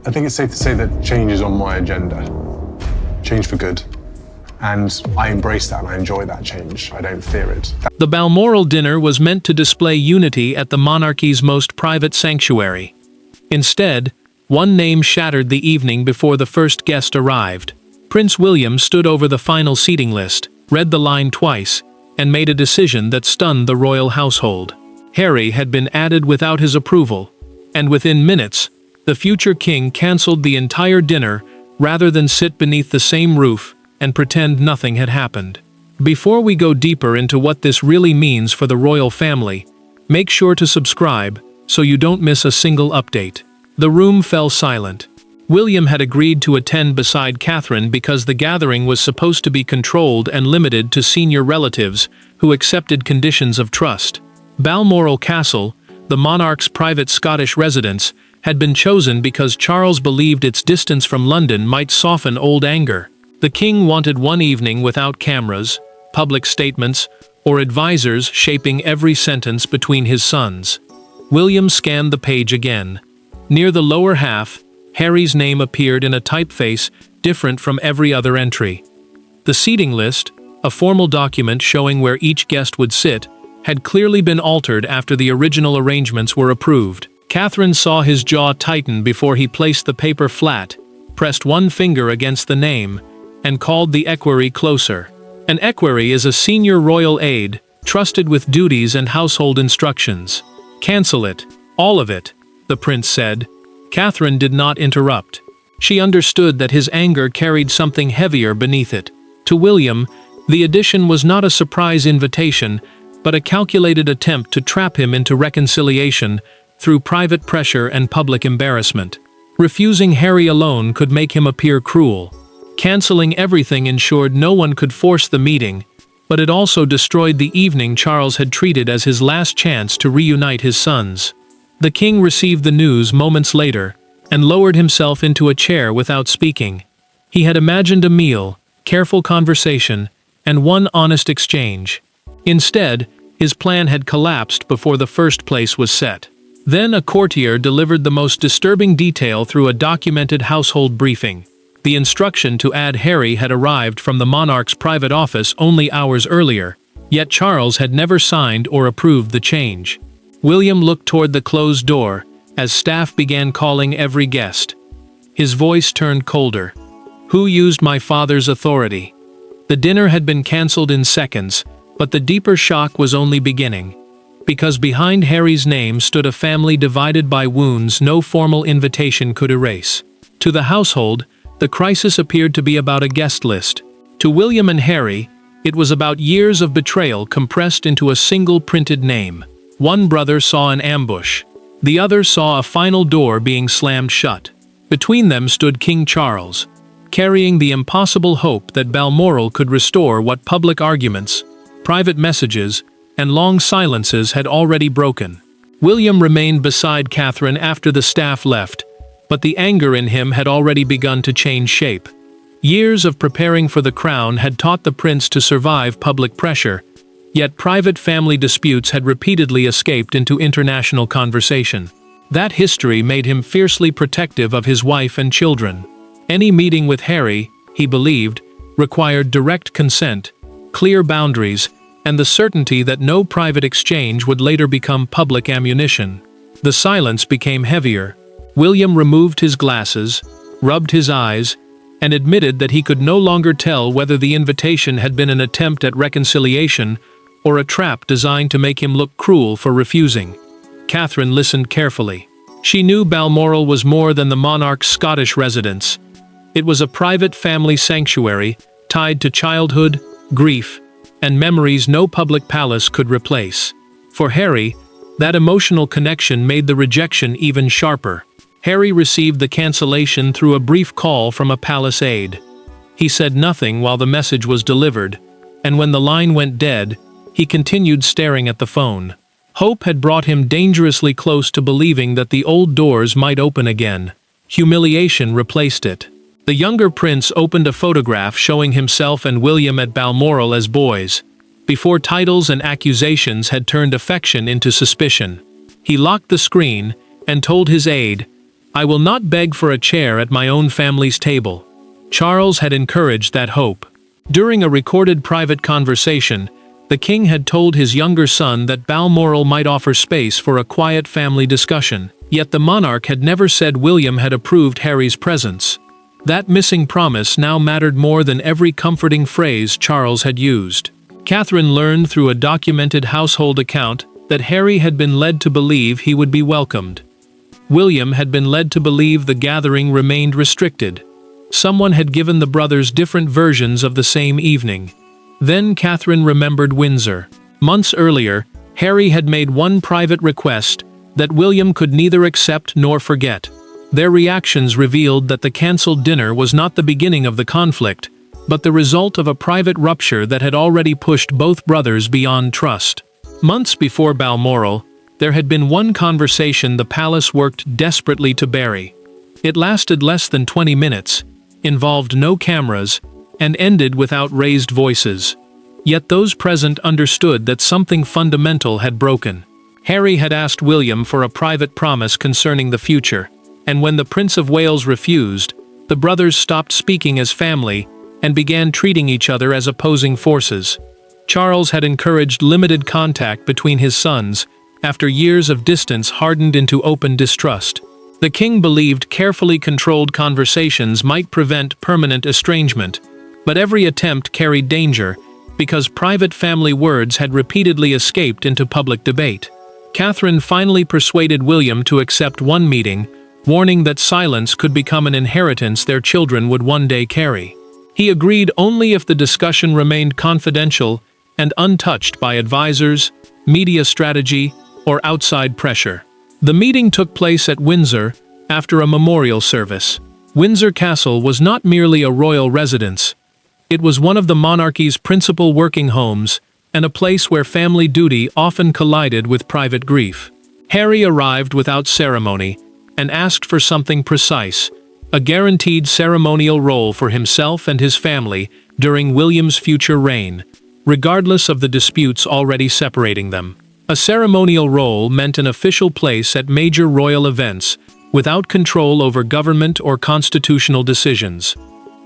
I think it's safe to say that change is on my agenda. Change for good. And I embrace that and I enjoy that change. I don't fear it. The Balmoral dinner was meant to display unity at the monarchy's most private sanctuary. Instead, one name shattered the evening before the first guest arrived. Prince William stood over the final seating list, read the line twice, and made a decision that stunned the royal household. Harry had been added without his approval, and within minutes, the future king cancelled the entire dinner rather than sit beneath the same roof and pretend nothing had happened. Before we go deeper into what this really means for the royal family, make sure to subscribe so you don't miss a single update. The room fell silent. William had agreed to attend beside Catherine because the gathering was supposed to be controlled and limited to senior relatives who accepted conditions of trust. Balmoral Castle, the monarch's private Scottish residence, had been chosen because Charles believed its distance from London might soften old anger. The king wanted one evening without cameras, public statements, or advisors shaping every sentence between his sons. William scanned the page again. Near the lower half, Harry's name appeared in a typeface different from every other entry. The seating list, a formal document showing where each guest would sit, had clearly been altered after the original arrangements were approved. Catherine saw his jaw tighten before he placed the paper flat, pressed one finger against the name, and called the equerry closer. An equerry is a senior royal aide, trusted with duties and household instructions. "Cancel it, all of it," the prince said. Catherine did not interrupt. She understood that his anger carried something heavier beneath it. To William, the addition was not a surprise invitation, but a calculated attempt to trap him into reconciliation through private pressure and public embarrassment. Refusing Harry alone could make him appear cruel. Canceling everything ensured no one could force the meeting, but it also destroyed the evening Charles had treated as his last chance to reunite his sons. The king received the news moments later, and lowered himself into a chair without speaking. He had imagined a meal, careful conversation, and one honest exchange. Instead, his plan had collapsed before the first place was set. Then a courtier delivered the most disturbing detail through a documented household briefing. The instruction to add Harry had arrived from the monarch's private office only hours earlier, yet Charles had never signed or approved the change. William looked toward the closed door as staff began calling every guest. His voice turned colder. "Who used my father's authority?" The dinner had been cancelled in seconds, but the deeper shock was only beginning. Because behind Harry's name stood a family divided by wounds no formal invitation could erase. To the household, the crisis appeared to be about a guest list. To William and Harry, it was about years of betrayal compressed into a single printed name. One brother saw an ambush. The other saw a final door being slammed shut. Between them stood King Charles, carrying the impossible hope that Balmoral could restore what public arguments, private messages, and long silences had already broken. William remained beside Catherine after the staff left, but the anger in him had already begun to change shape. Years of preparing for the crown had taught the prince to survive public pressure, yet private family disputes had repeatedly escaped into international conversation. That history made him fiercely protective of his wife and children. Any meeting with Harry, he believed, required direct consent, clear boundaries, and the certainty that no private exchange would later become public ammunition. The silence became heavier. William removed his glasses, rubbed his eyes, and admitted that he could no longer tell whether the invitation had been an attempt at reconciliation or a trap designed to make him look cruel for refusing. Catherine listened carefully. She knew Balmoral was more than the monarch's Scottish residence. It was a private family sanctuary tied to childhood, grief, and memories no public palace could replace. For Harry, that emotional connection made the rejection even sharper. Harry received the cancellation through a brief call from a palace aide. He said nothing while the message was delivered, and when the line went dead, he continued staring at the phone. Hope had brought him dangerously close to believing that the old doors might open again. Humiliation replaced it. The younger prince opened a photograph showing himself and William at Balmoral as boys, before titles and accusations had turned affection into suspicion. He locked the screen and told his aide, I will not beg for a chair at my own family's table." Charles had encouraged that hope. During a recorded private conversation, the king had told his younger son that Balmoral might offer space for a quiet family discussion, yet the monarch had never said William had approved Harry's presence. That missing promise now mattered more than every comforting phrase Charles had used. Catherine learned through a documented household account that Harry had been led to believe he would be welcomed. William had been led to believe the gathering remained restricted. Someone had given the brothers different versions of the same evening. Then Catherine remembered Windsor. Months earlier, Harry had made one private request that William could neither accept nor forget. Their reactions revealed that the cancelled dinner was not the beginning of the conflict, but the result of a private rupture that had already pushed both brothers beyond trust. Months before Balmoral, there had been one conversation the palace worked desperately to bury. It lasted less than 20 minutes, involved no cameras, and ended without raised voices. Yet those present understood that something fundamental had broken. Harry had asked William for a private promise concerning the future, and when the Prince of Wales refused, the brothers stopped speaking as family and began treating each other as opposing forces. Charles had encouraged limited contact between his sons after years of distance hardened into open distrust. The king believed carefully controlled conversations might prevent permanent estrangement, but every attempt carried danger because private family words had repeatedly escaped into public debate. Catherine finally persuaded William to accept one meeting, warning that silence could become an inheritance their children would one day carry. He agreed only if the discussion remained confidential and untouched by advisors, media strategy, or outside pressure. The meeting took place at Windsor after a memorial service. Windsor Castle was not merely a royal residence. It was one of the monarchy's principal working homes and a place where family duty often collided with private grief. Harry arrived without ceremony and asked for something precise, a guaranteed ceremonial role for himself and his family during William's future reign, regardless of the disputes already separating them. A ceremonial role meant an official place at major royal events, without control over government or constitutional decisions.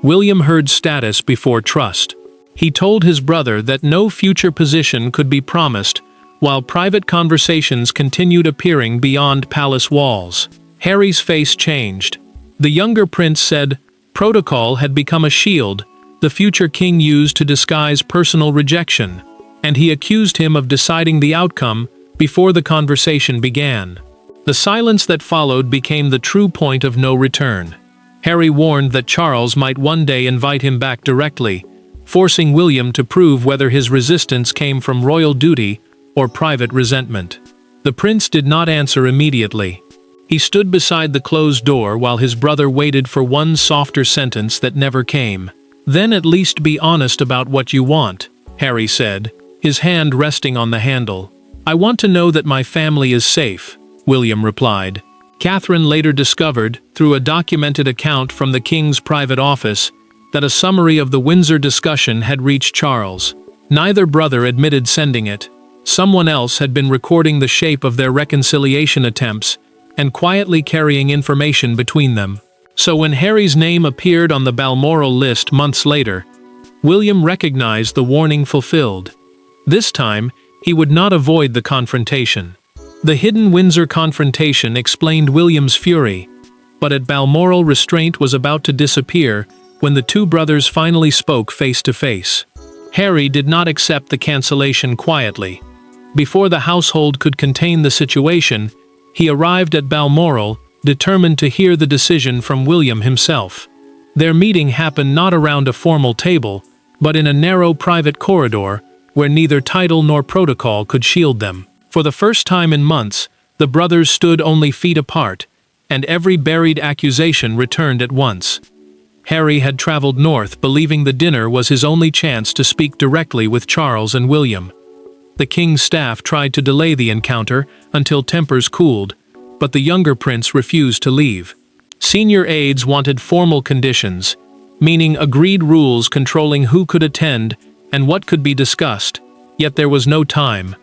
William heard status before trust. He told his brother that no future position could be promised, while private conversations continued appearing beyond palace walls. Harry's face changed. The younger prince said protocol had become a shield the future king used to disguise personal rejection, and he accused him of deciding the outcome before the conversation began. The silence that followed became the true point of no return. Harry warned that Charles might one day invite him back directly, forcing William to prove whether his resistance came from royal duty or private resentment. The prince did not answer immediately. He stood beside the closed door while his brother waited for one softer sentence that never came. "Then at least be honest about what you want," Harry said, his hand resting on the handle. "I want to know that my family is safe," William replied. Catherine later discovered, through a documented account from the king's private office, that a summary of the Windsor discussion had reached Charles. Neither brother admitted sending it. Someone else had been recording the shape of their reconciliation attempts and quietly carrying information between them. So when Harry's name appeared on the Balmoral list months later, William recognized the warning fulfilled. This time, he would not avoid the confrontation. The hidden Windsor confrontation explained William's fury, but at Balmoral restraint was about to disappear when the two brothers finally spoke face to face. Harry did not accept the cancellation quietly. Before the household could contain the situation, he arrived at Balmoral, determined to hear the decision from William himself. Their meeting happened not around a formal table, but in a narrow private corridor where neither title nor protocol could shield them. For the first time in months, the brothers stood only feet apart, and every buried accusation returned at once. Harry had traveled north believing the dinner was his only chance to speak directly with Charles and William. The king's staff tried to delay the encounter until tempers cooled, but the younger prince refused to leave. Senior aides wanted formal conditions, meaning agreed rules controlling who could attend and what could be discussed, yet there was no time.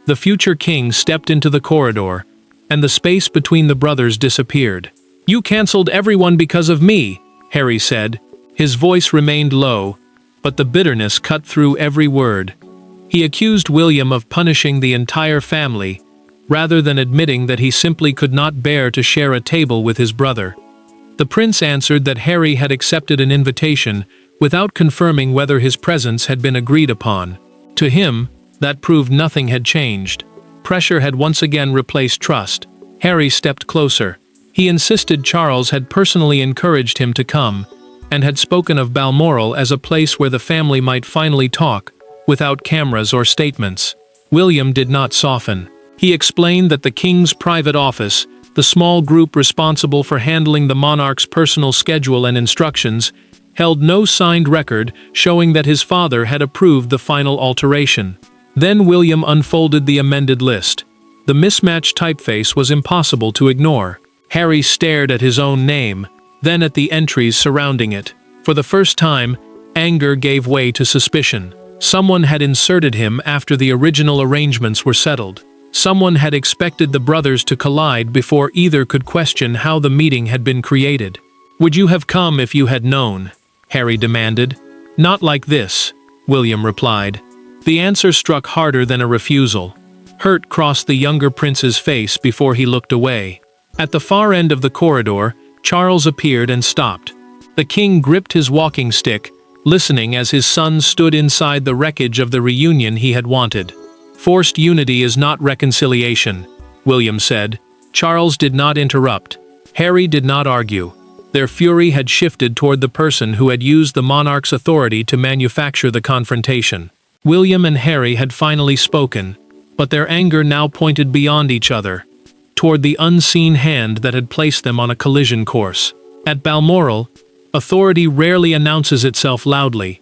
The future king stepped into the corridor, and the space between the brothers disappeared. "You cancelled everyone because of me," Harry said. His voice remained low, but the bitterness cut through every word. He accused William of punishing the entire family, rather than admitting that he simply could not bear to share a table with his brother. The prince answered that Harry had accepted an invitation without confirming whether his presence had been agreed upon. To him, that proved nothing had changed. Pressure had once again replaced trust. Harry stepped closer. He insisted Charles had personally encouraged him to come, and had spoken of Balmoral as a place where the family might finally talk, without cameras or statements. William did not soften. He explained that the king's private office, the small group responsible for handling the monarch's personal schedule and instructions, held no signed record showing that his father had approved the final alteration. Then William unfolded the amended list. The mismatched typeface was impossible to ignore. Harry stared at his own name, then at the entries surrounding it. For the first time, anger gave way to suspicion. Someone had inserted him after the original arrangements were settled. Someone had expected the brothers to collide before either could question how the meeting had been created. "Would you have come if you had known?" Harry demanded. "Not like this," William replied. The answer struck harder than a refusal. Hurt crossed the younger prince's face before he looked away. At the far end of the corridor, Charles appeared and stopped. The king gripped his walking stick, listening as his son stood inside the wreckage of the reunion he had wanted. "Forced unity is not reconciliation," William said. Charles did not interrupt. Harry did not argue. Their fury had shifted toward the person who had used the monarch's authority to manufacture the confrontation. William and Harry had finally spoken, but their anger now pointed beyond each other, toward the unseen hand that had placed them on a collision course. At Balmoral, authority rarely announces itself loudly.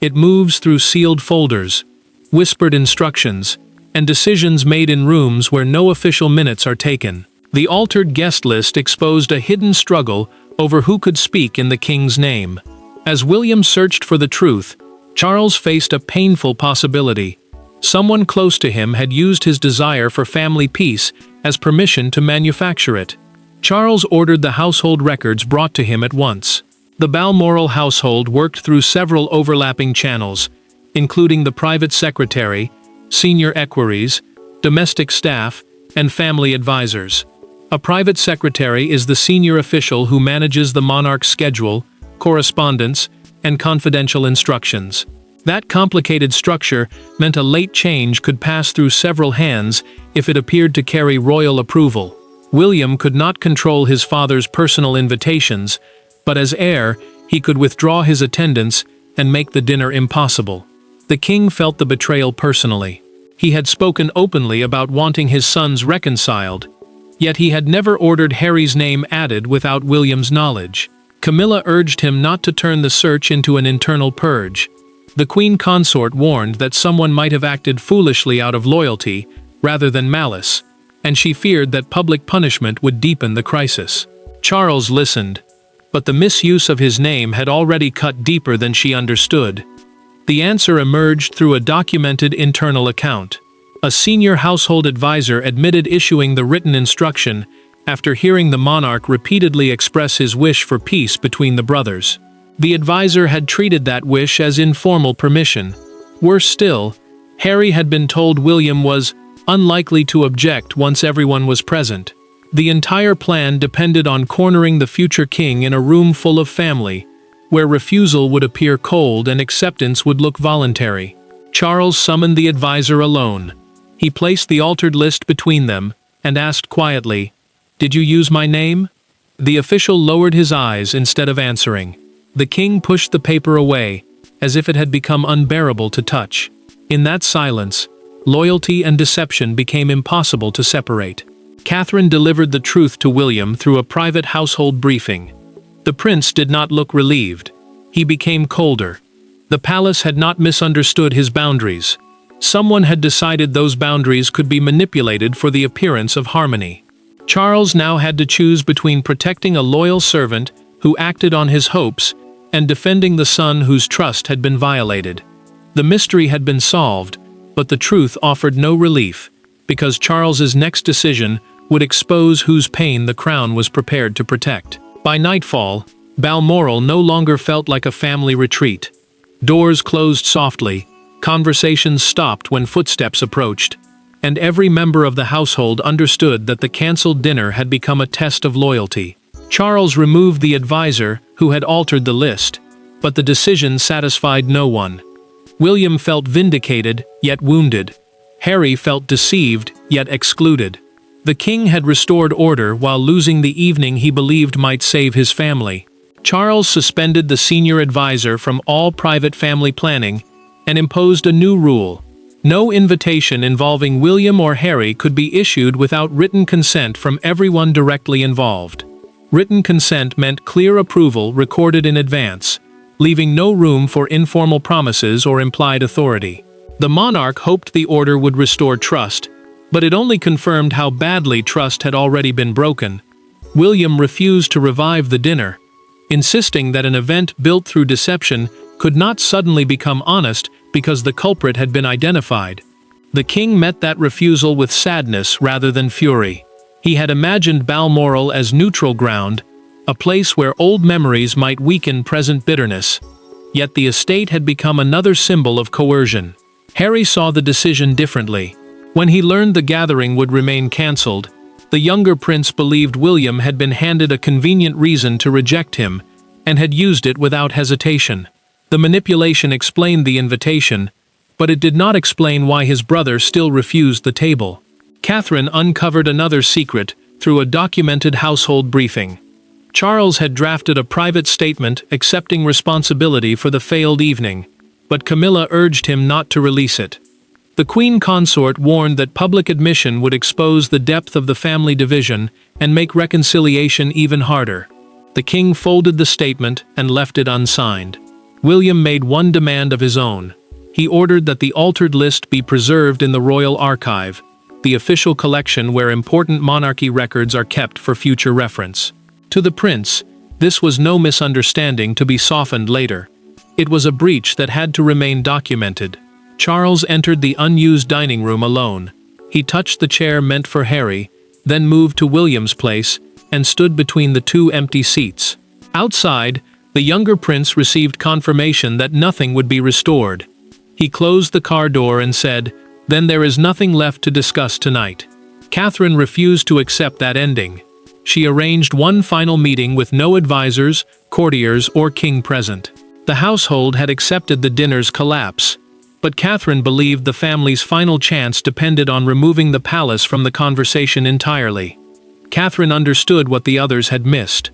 It moves through sealed folders, whispered instructions, and decisions made in rooms where no official minutes are taken. The altered guest list exposed a hidden struggle over who could speak in the king's name. As William searched for the truth, Charles faced a painful possibility. Someone close to him had used his desire for family peace as permission to manufacture it. Charles ordered the household records brought to him at once. The Balmoral household worked through several overlapping channels, including the private secretary, senior equerries, domestic staff, and family advisors. A private secretary is the senior official who manages the monarch's schedule, correspondence, and confidential instructions. That complicated structure meant a late change could pass through several hands if it appeared to carry royal approval. William could not control his father's personal invitations, but as heir, he could withdraw his attendance and make the dinner impossible. The king felt the betrayal personally. He had spoken openly about wanting his sons reconciled, yet he had never ordered Harry's name added without William's knowledge. Camilla urged him not to turn the search into an internal purge. The queen consort warned that someone might have acted foolishly out of loyalty, rather than malice, and she feared that public punishment would deepen the crisis. Charles listened, but the misuse of his name had already cut deeper than she understood. The answer emerged through a documented internal account. A senior household advisor admitted issuing the written instruction after hearing the monarch repeatedly express his wish for peace between the brothers. The advisor had treated that wish as informal permission. Worse still, Harry had been told William was unlikely to object once everyone was present. The entire plan depended on cornering the future king in a room full of family, where refusal would appear cold and acceptance would look voluntary. Charles summoned the advisor alone. He placed the altered list between them and asked quietly, "Did you use my name?" The official lowered his eyes instead of answering. The king pushed the paper away, as if it had become unbearable to touch. In that silence, loyalty and deception became impossible to separate. Catherine delivered the truth to William through a private household briefing. The prince did not look relieved. He became colder. The palace had not misunderstood his boundaries. Someone had decided those boundaries could be manipulated for the appearance of harmony. Charles now had to choose between protecting a loyal servant who acted on his hopes and defending the son whose trust had been violated. The mystery had been solved, but the truth offered no relief, because Charles's next decision would expose whose pain the crown was prepared to protect. By nightfall, Balmoral no longer felt like a family retreat. Doors closed softly, conversations stopped when footsteps approached, and every member of the household understood that the cancelled dinner had become a test of loyalty. Charles removed the advisor who had altered the list, but the decision satisfied no one. William felt vindicated, yet wounded. Harry felt deceived, yet excluded. The king had restored order while losing the evening he believed might save his family. Charles suspended the senior advisor from all private family planning and imposed a new rule. No invitation involving William or Harry could be issued without written consent from everyone directly involved. Written consent meant clear approval recorded in advance, leaving no room for informal promises or implied authority. The monarch hoped the order would restore trust, but it only confirmed how badly trust had already been broken. William refused to revive the dinner, insisting that an event built through deception could not suddenly become honest because the culprit had been identified. The king met that refusal with sadness rather than fury. He had imagined Balmoral as neutral ground, a place where old memories might weaken present bitterness. Yet the estate had become another symbol of coercion. Harry saw the decision differently. When he learned the gathering would remain cancelled, the younger prince believed William had been handed a convenient reason to reject him, and had used it without hesitation. The manipulation explained the invitation, but it did not explain why his brother still refused the table. Catherine uncovered another secret through a documented household briefing. Charles had drafted a private statement accepting responsibility for the failed evening, but Camilla urged him not to release it. The Queen Consort warned that public admission would expose the depth of the family division and make reconciliation even harder. The king folded the statement and left it unsigned. William made one demand of his own. He ordered that the altered list be preserved in the Royal Archive, the official collection where important monarchy records are kept for future reference. To the prince, this was no misunderstanding to be softened later. It was a breach that had to remain documented. Charles entered the unused dining room alone. He touched the chair meant for Harry, then moved to William's place, and stood between the two empty seats. Outside, the younger prince received confirmation that nothing would be restored. He closed the car door and said, "Then there is nothing left to discuss tonight." Catherine refused to accept that ending. She arranged one final meeting with no advisors, courtiers, or king present. The household had accepted the dinner's collapse, but Catherine believed the family's final chance depended on removing the palace from the conversation entirely. Catherine understood what the others had missed.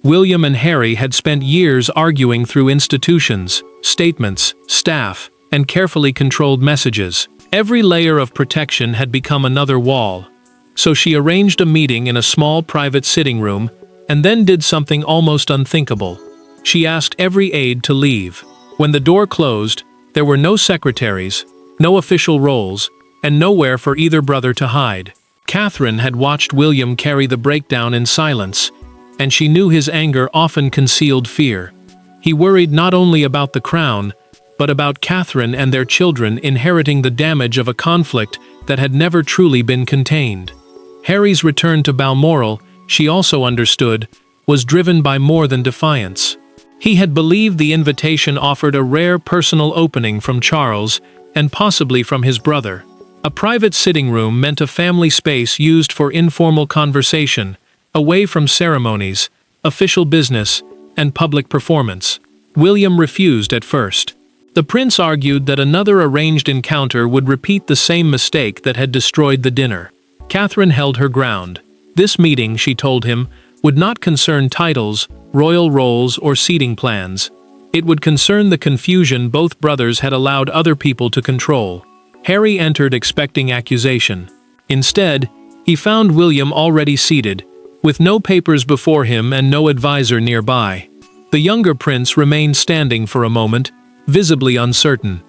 William and Harry had spent years arguing through institutions, statements, staff, and carefully controlled messages. Every layer of protection had become another wall. So she arranged a meeting in a small private sitting room, and then did something almost unthinkable. She asked every aide to leave. When the door closed, there were no secretaries, no official roles, and nowhere for either brother to hide. Catherine had watched William carry the breakdown in silence, and she knew his anger often concealed fear. He worried not only about the crown, but about Catherine and their children inheriting the damage of a conflict that had never truly been contained. Harry's return to Balmoral, she also understood, was driven by more than defiance. He had believed the invitation offered a rare personal opening from Charles, and possibly from his brother. A private sitting room meant a family space used for informal conversation, away from ceremonies, official business, and public performance. William refused at first. The prince argued that another arranged encounter would repeat the same mistake that had destroyed the dinner. Catherine held her ground. This meeting, she told him, would not concern titles, royal roles, or seating plans. It would concern the confusion both brothers had allowed other people to control. Harry entered expecting accusation. Instead, he found William already seated, with no papers before him and no advisor nearby. The younger prince remained standing for a moment, visibly uncertain.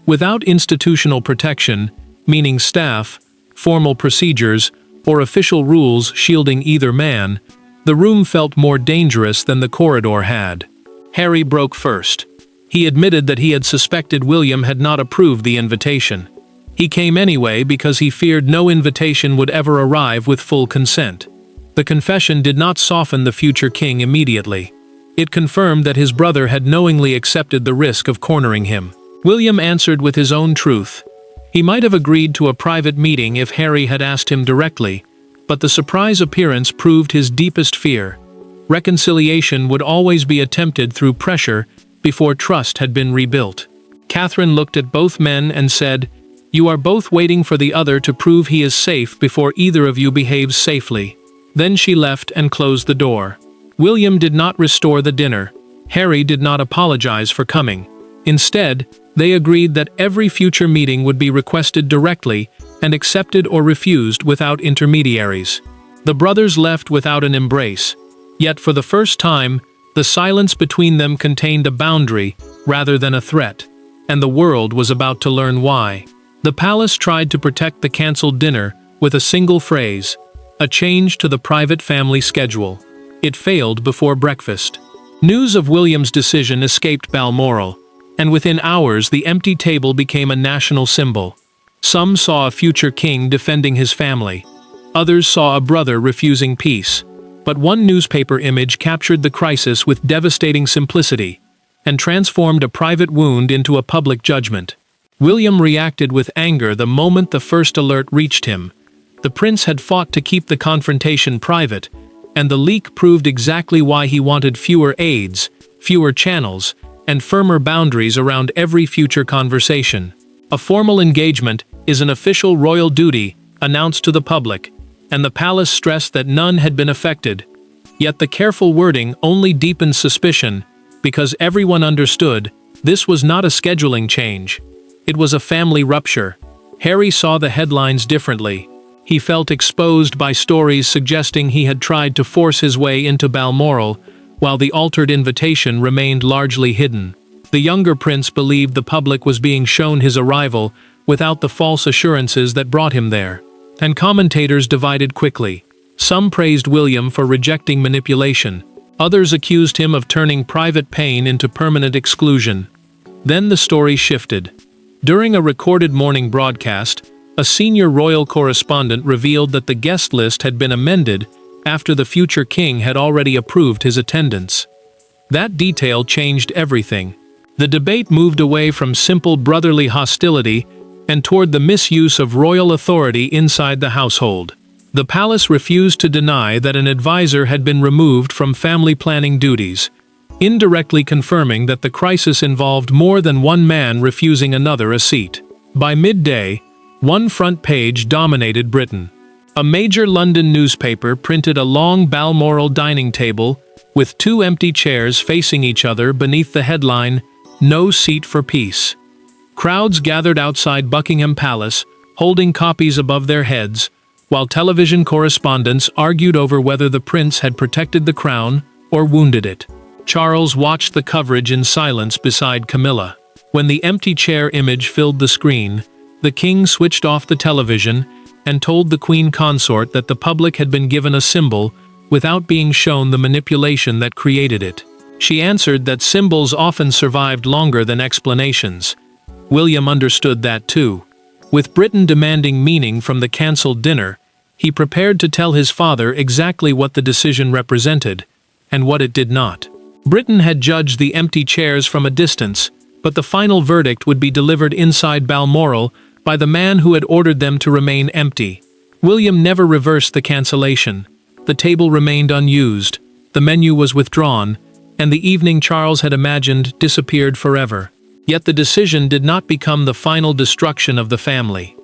Without institutional protection, meaning staff, formal procedures, or official rules shielding either man, the room felt more dangerous than the corridor had. Harry broke first. He admitted that he had suspected William had not approved the invitation. He came anyway because he feared no invitation would ever arrive with full consent. The confession did not soften the future king immediately. It confirmed that his brother had knowingly accepted the risk of cornering him. William answered with his own truth. He might have agreed to a private meeting if Harry had asked him directly, but the surprise appearance proved his deepest fear. Reconciliation would always be attempted through pressure before trust had been rebuilt. Catherine looked at both men and said, "You are both waiting for the other to prove he is safe before either of you behaves safely." Then she left and closed the door. William did not restore the dinner. Harry did not apologize for coming. Instead, they agreed that every future meeting would be requested directly and accepted or refused without intermediaries. The brothers left without an embrace, yet for the first time, the silence between them contained a boundary rather than a threat, and the world was about to learn why. The palace tried to protect the cancelled dinner with a single phrase, a change to the private family schedule. It failed before breakfast. News of William's decision escaped Balmoral, and within hours the empty table became a national symbol. Some saw a future king defending his family. Others saw a brother refusing peace. But one newspaper image captured the crisis with devastating simplicity and transformed a private wound into a public judgment. William reacted with anger the moment the first alert reached him. The prince had fought to keep the confrontation private, and the leak proved exactly why he wanted fewer aides, fewer channels, and firmer boundaries around every future conversation. A formal engagement is an official royal duty announced to the public, and the palace stressed that none had been affected. Yet the careful wording only deepened suspicion, because everyone understood this was not a scheduling change. It was a family rupture. Harry saw the headlines differently. He felt exposed by stories suggesting he had tried to force his way into Balmoral, while the altered invitation remained largely hidden. The younger prince believed the public was being shown his arrival without the false assurances that brought him there. And commentators divided quickly. Some praised William for rejecting manipulation. Others accused him of turning private pain into permanent exclusion. Then the story shifted. During a recorded morning broadcast, a senior royal correspondent revealed that the guest list had been amended after the future king had already approved his attendance. That detail changed everything. The debate moved away from simple brotherly hostility and toward the misuse of royal authority inside the household. The palace refused to deny that an advisor had been removed from family planning duties, indirectly confirming that the crisis involved more than one man refusing another a seat. By midday, one front page dominated Britain. A major London newspaper printed a long Balmoral dining table with two empty chairs facing each other beneath the headline, "No Seat for Peace." Crowds gathered outside Buckingham Palace, holding copies above their heads, while television correspondents argued over whether the prince had protected the crown or wounded it. Charles watched the coverage in silence beside Camilla. When the empty chair image filled the screen, the king switched off the television and told the queen consort that the public had been given a symbol without being shown the manipulation that created it. She answered that symbols often survived longer than explanations. William understood that too. With Britain demanding meaning from the cancelled dinner, he prepared to tell his father exactly what the decision represented, and what it did not. Britain had judged the empty chairs from a distance, but the final verdict would be delivered inside Balmoral by the man who had ordered them to remain empty. William never reversed the cancellation. The table remained unused, the menu was withdrawn, and the evening Charles had imagined disappeared forever. Yet the decision did not become the final destruction of the family.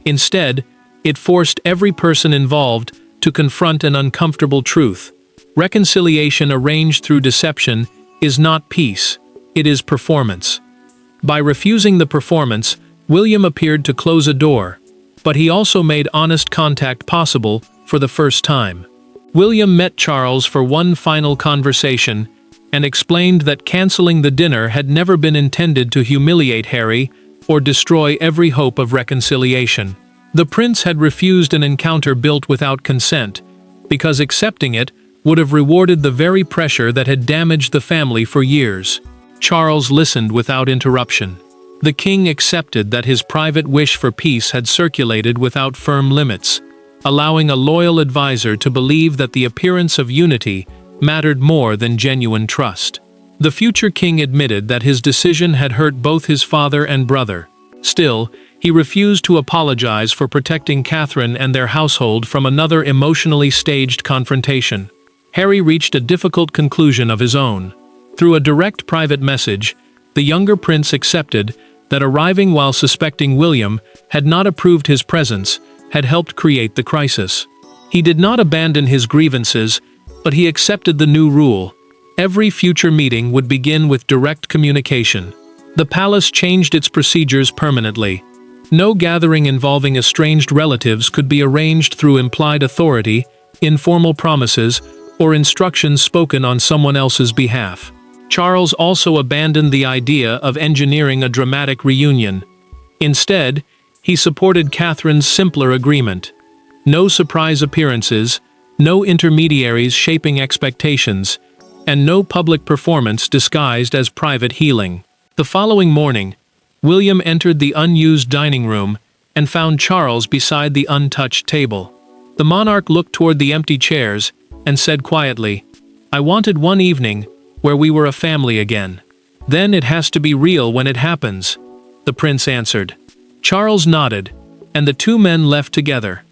Instead, it forced every person involved to confront an uncomfortable truth. Reconciliation arranged through deception is not peace, it is performance. By refusing the performance, William appeared to close a door, but he also made honest contact possible for the first time. William met Charles for one final conversation and explained that cancelling the dinner had never been intended to humiliate Harry or destroy every hope of reconciliation. The prince had refused an encounter built without consent, because accepting it would have rewarded the very pressure that had damaged the family for years. Charles listened without interruption. The king accepted that his private wish for peace had circulated without firm limits, allowing a loyal advisor to believe that the appearance of unity mattered more than genuine trust. The future king admitted that his decision had hurt both his father and brother. Still, he refused to apologize for protecting Catherine and their household from another emotionally staged confrontation. Harry reached a difficult conclusion of his own. Through a direct private message, the younger prince accepted that arriving while suspecting William had not approved his presence had helped create the crisis. He did not abandon his grievances, but he accepted the new rule. Every future meeting would begin with direct communication. The palace changed its procedures permanently. No gathering involving estranged relatives could be arranged through implied authority, informal promises, or instructions spoken on someone else's behalf. Charles also abandoned the idea of engineering a dramatic reunion. Instead, he supported Catherine's simpler agreement. No surprise appearances, no intermediaries shaping expectations, and no public performance disguised as private healing. The following morning, William entered the unused dining room and found Charles beside the untouched table. The monarch looked toward the empty chairs and said quietly, "I wanted one evening where we were a family again. Then it has to be real when it happens," the prince answered. Charles nodded, and the two men left together.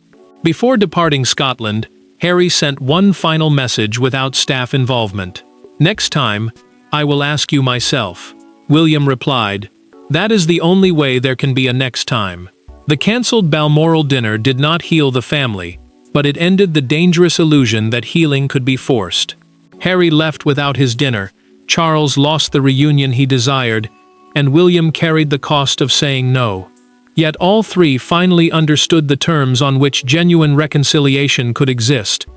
Before departing Scotland, Harry sent one final message without staff involvement. "Next time, I will ask you myself." William replied, "That is the only way there can be a next time." The cancelled Balmoral dinner did not heal the family, but it ended the dangerous illusion that healing could be forced. Harry left without his dinner, Charles lost the reunion he desired, and William carried the cost of saying no. Yet all three finally understood the terms on which genuine reconciliation could exist.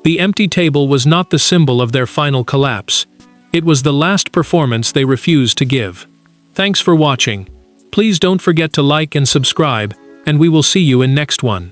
The empty table was not the symbol of their final collapse. It was the last performance they refused to give. Thanks for watching. Please don't forget to like and subscribe, and we will see you in next one.